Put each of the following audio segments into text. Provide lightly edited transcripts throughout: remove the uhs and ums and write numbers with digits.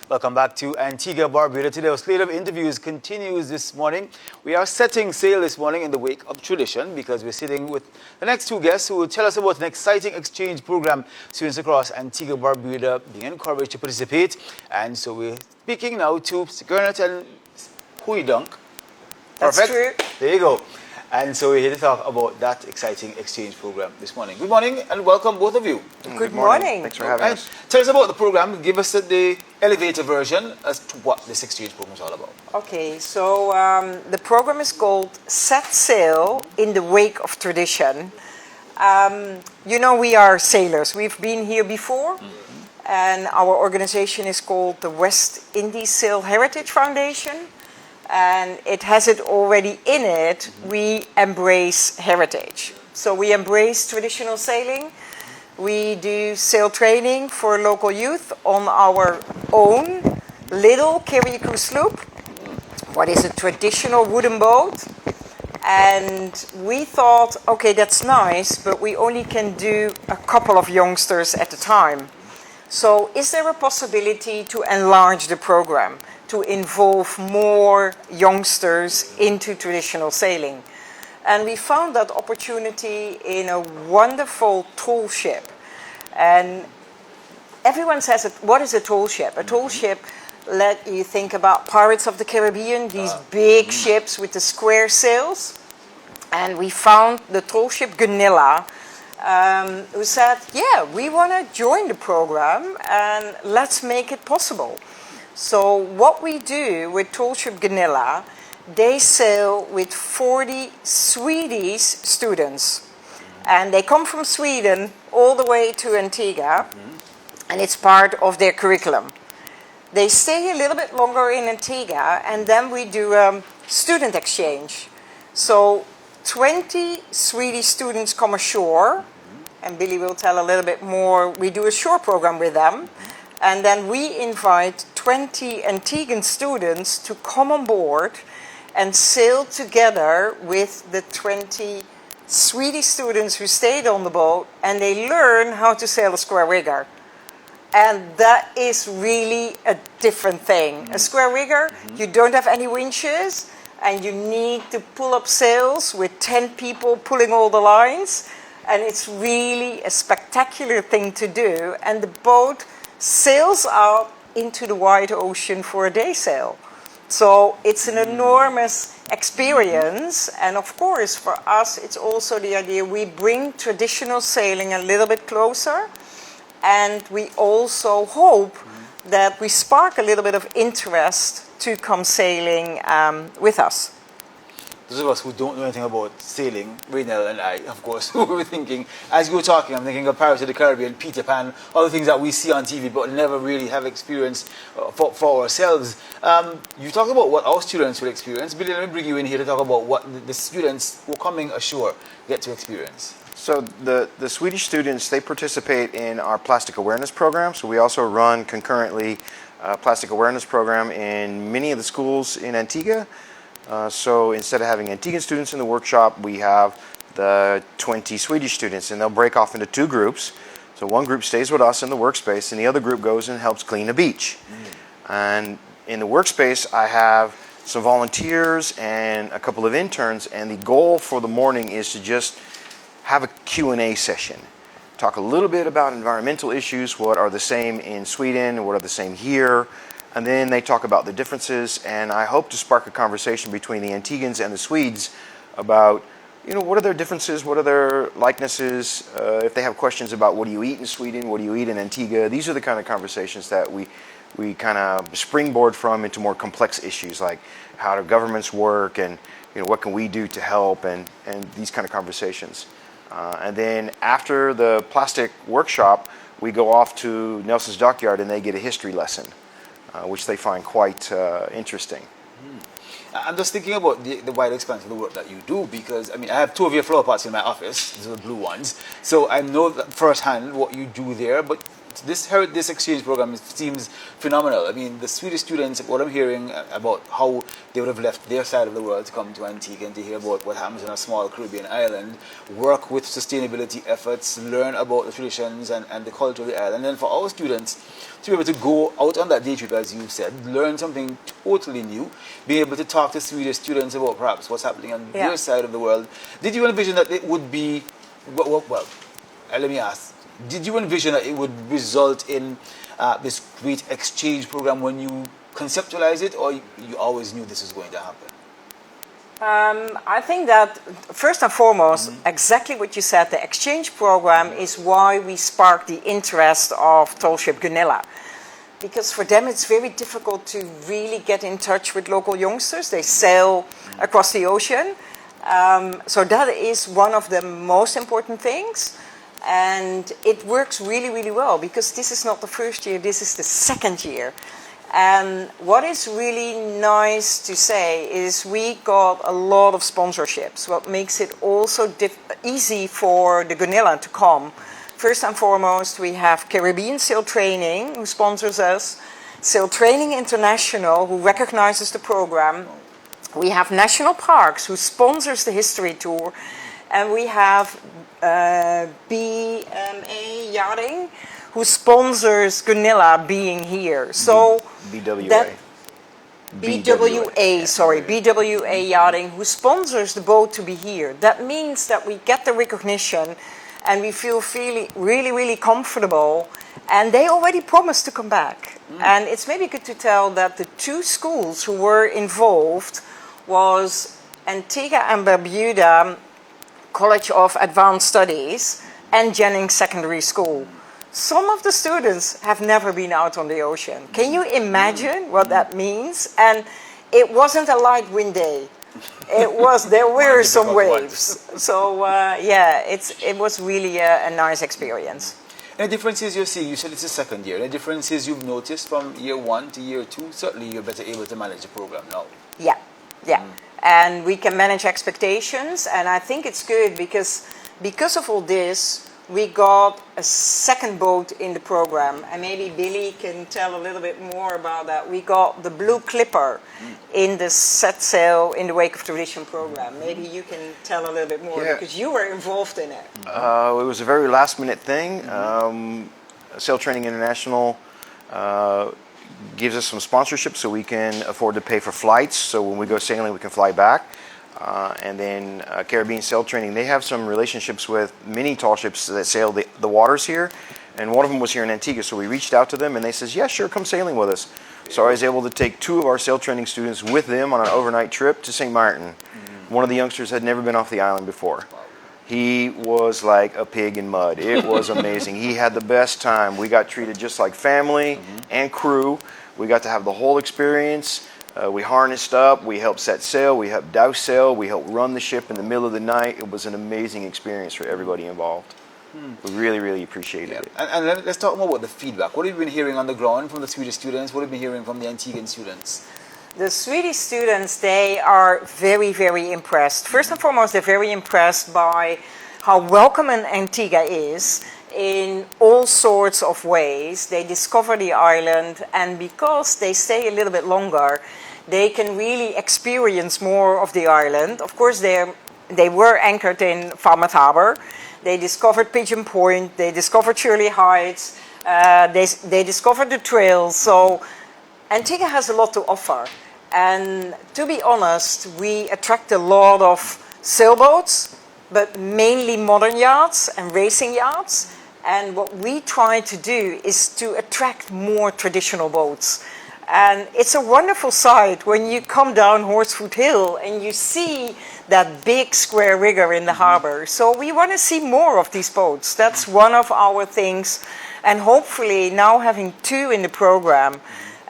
Welcome back to Antigua, Barbuda. Today, our slate of interviews continues this morning. We are setting sail this morning in the wake of tradition because we're sitting with the next two guests who will tell us about an exciting exchange program. Students across Antigua, Barbuda being encouraged to participate. And so we're speaking now to Gernot and Hoisting. That's true. There you go. And so we're here to talk about that exciting exchange program this morning. Good morning and welcome both of you. Good morning. Thanks for having us. Tell us about the program. Give us the elevator version as to what this exchange program is all about. Okay, so the program is called Set Sail in the Wake of Tradition. You know, we are sailors. We've been here before. And our organization is called the West Indies Sail Heritage Foundation. And it has it already in it. We embrace heritage. So we embrace traditional sailing. We do sail training for local youth on our own little carrier cruise sloop. What is a traditional wooden boat? And we thought, okay, that's nice, but we only can do a couple of youngsters at a time. So is there a possibility to enlarge the program, to involve more youngsters into traditional sailing? And we found that opportunity in a wonderful tall ship. And everyone says, what is a tall ship? A tall ship, let you think about Pirates of the Caribbean, these big ships with the square sails. And we found the Tall Ship Gunilla, who said, yeah, we want to join the program and let's make it possible. So what we do with Tall Ship Gunilla, they sail with 40 Swedish students. And they come from Sweden all the way to Antigua, and it's part of their curriculum. They stay a little bit longer in Antigua, and then we do a student exchange. So 20 Swedish students come ashore, and Billy will tell a little bit more. We do a shore program with them, and then we invite 20 Antiguan students to come on board and sail together with the 20 Swedish students who stayed on the boat, and they learn how to sail a square rigger. And that is really a different thing. A square rigger, you don't have any winches, and you need to pull up sails with 10 people pulling all the lines. And it's really a spectacular thing to do. And the boat sails out into the wide ocean for a day sail. So it's an enormous experience. And of course, for us, it's also the idea we bring traditional sailing a little bit closer. And we also hope that we spark a little bit of interest to come sailing with us. Those of us who don't know anything about sailing, Raynell and I, of course, we were thinking, as you were talking, I'm thinking of Pirates of the Caribbean, Peter Pan, all the things that we see on TV but never really have experienced for ourselves. You talk about what our students will experience. Billy, let me bring you in here to talk about what the students who are coming ashore get to experience. So the Swedish students, they participate in our plastic awareness program. So we also run concurrently a plastic awareness program in many of the schools in Antigua. So instead of having Antiguan students in the workshop, we have the 20 Swedish students, and they'll break off into two groups. So one group stays with us in the workspace, and the other group goes and helps clean a beach. And in the workspace, I have some volunteers and a couple of interns, and the goal for the morning is to just have a Q&A session. Talk a little bit about environmental issues, what are the same in Sweden, what are the same here, and then they talk about the differences, and I hope to spark a conversation between the Antiguans and the Swedes about, you know, what are their differences, what are their likenesses, if they have questions about what do you eat in Sweden, what do you eat in Antigua. These are the kind of conversations that we kind of springboard from into more complex issues like how do governments work and, you know, what can we do to help and these kind of conversations. And then after the plastic workshop, we go off to Nelson's Dockyard and they get a history lesson, which they find quite interesting. I'm just thinking about the wide expanse of the work that you do, because I mean, I have two of your flower pots in my office, these are the blue ones, so I know that firsthand what you do there. But this exchange program seems phenomenal. I mean, the Swedish students, what I'm hearing about how they would have left their side of the world to come to Antigua and to hear about what happens in a small Caribbean island, work with sustainability efforts, learn about the traditions and the culture of the island. And then for our students to be able to go out on that day trip, as you said, learn something totally new, be able to talk to Swedish students about perhaps what's happening on their side of the world. Did you envision that it would be, well, let me ask, did you envision that it would result in this great exchange program when you conceptualized it, or you always knew this was going to happen? I think that first and foremost, exactly what you said, the exchange program is why we sparked the interest of Tall Ship Gunilla. Because for them it's very difficult to really get in touch with local youngsters. They sail across the ocean. So that is one of the most important things. And it works really, really well, because this is not the first year, this is the second year. And what is really nice to say is we got a lot of sponsorships, what makes it also easy for the Gunilla to come. First and foremost, we have Caribbean Sail Training, who sponsors us, Sail Training International, who recognizes the program. We have National Parks, who sponsors the history tour. And we have BMA Yachting, who sponsors Gunilla being here. So BWA. BWA Yachting, who sponsors the boat to be here. That means that we get the recognition and we feel really, really comfortable. And they already promised to come back. And it's maybe good to tell that the two schools who were involved was Antigua and Barbuda College of Advanced Studies and Jennings Secondary School. Some of the students have never been out on the ocean. Can you imagine what that means? And it wasn't a light wind day. There were some waves. So it was really a nice experience. Any differences you see? You said it's the second year. Any differences you've noticed from year 1 to year 2? Certainly you're better able to manage the program now. Yeah. And we can manage expectations, and I think it's good because of all this, we got a second boat in the program, and maybe Billy can tell a little bit more about that. We got the Blue Clipper in the Set Sail in the Wake of Tradition program. Maybe you can tell a little bit more, because you were involved in it. It was a very last minute thing. Sail Training International gives us some sponsorship so we can afford to pay for flights, so when we go sailing we can fly back. And then Caribbean Sail Training, they have some relationships with many tall ships that sail the waters here, and one of them was here in Antigua, so we reached out to them and they says, yeah, sure, come sailing with us. So I was able to take 2 of our sail training students with them on an overnight trip to St Maarten. One of the youngsters had never been off the island before. He was like a pig in mud. It was amazing. He had the best time. We got treated just like family and crew. We got to have the whole experience. We harnessed up, we helped set sail, we helped douse sail, we helped run the ship in the middle of the night. It was an amazing experience for everybody involved. We really, really appreciated it. And let's talk more about the feedback. What have you been hearing on the ground from the Swedish students? What have you been hearing from the Antiguan students? The Swedish students, they are very, very impressed. First and foremost, they're very impressed by how welcoming Antigua is in all sorts of ways. They discover the island, and because they stay a little bit longer, they can really experience more of the island. Of course, they were anchored in Falmouth Harbor. They discovered Pigeon Point, they discovered Shirley Heights, they discovered the trails. So Antigua has a lot to offer. And to be honest, we attract a lot of sailboats, but mainly modern yachts and racing yachts. And what we try to do is to attract more traditional boats. And it's a wonderful sight when you come down Horsefoot Hill and you see that big square rigger in the harbor. So we want to see more of these boats. That's one of our things. And hopefully now having 2 in the program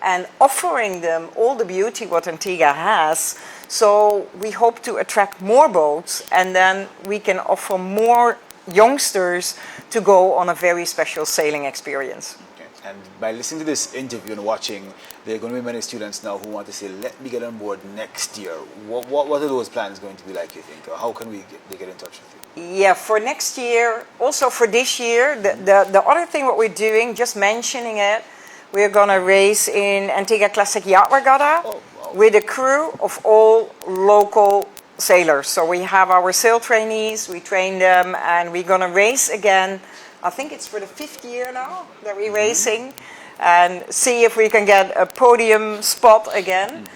and offering them all the beauty what Antigua has. So we hope to attract more boats, and then we can offer more youngsters to go on a very special sailing experience. Okay. And by listening to this interview and watching, there are going to be many students now who want to say, let me get on board next year. What are those plans going to be like, you think? Or how can they get in touch with you? Yeah, for next year, also for this year, the other thing what we're doing, just mentioning it, we're going to race in Antigua Classic Yacht Regatta with a crew of all local sailors. So we have our sail trainees, we train them, and we're going to race again. I think it's for the 5th year now that we're racing, and see if we can get a podium spot again.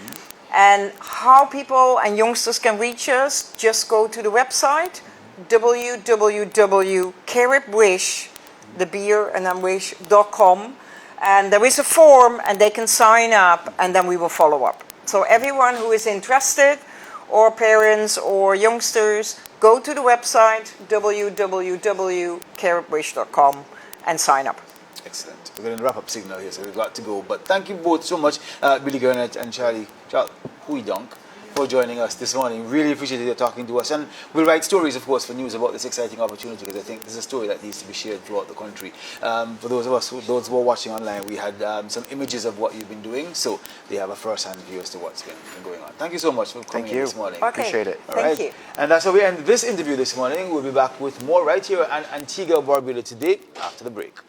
And how people and youngsters can reach us, just go to the website www.caribwish.com, and there is a form and they can sign up, and then we will follow up. So everyone who is interested, or parents or youngsters, go to the website www.caribwish.com and sign up. Excellent. We're going to wrap up signal here, so we've got to go. But thank you both so much, Billy Gurnett and Charlie Huidonk, for joining us this morning. Really appreciated you talking to us. And we'll write stories, of course, for news about this exciting opportunity, because I think this is a story that needs to be shared throughout the country. For those of us, those who are watching online, we had some images of what you've been doing, so they have a first-hand view as to what's been going on. Thank you so much for coming in this morning. Okay. Appreciate it. Thank you. And that's how we end this interview this morning. We'll be back with more right here on Antigua, Barbuda today after the break.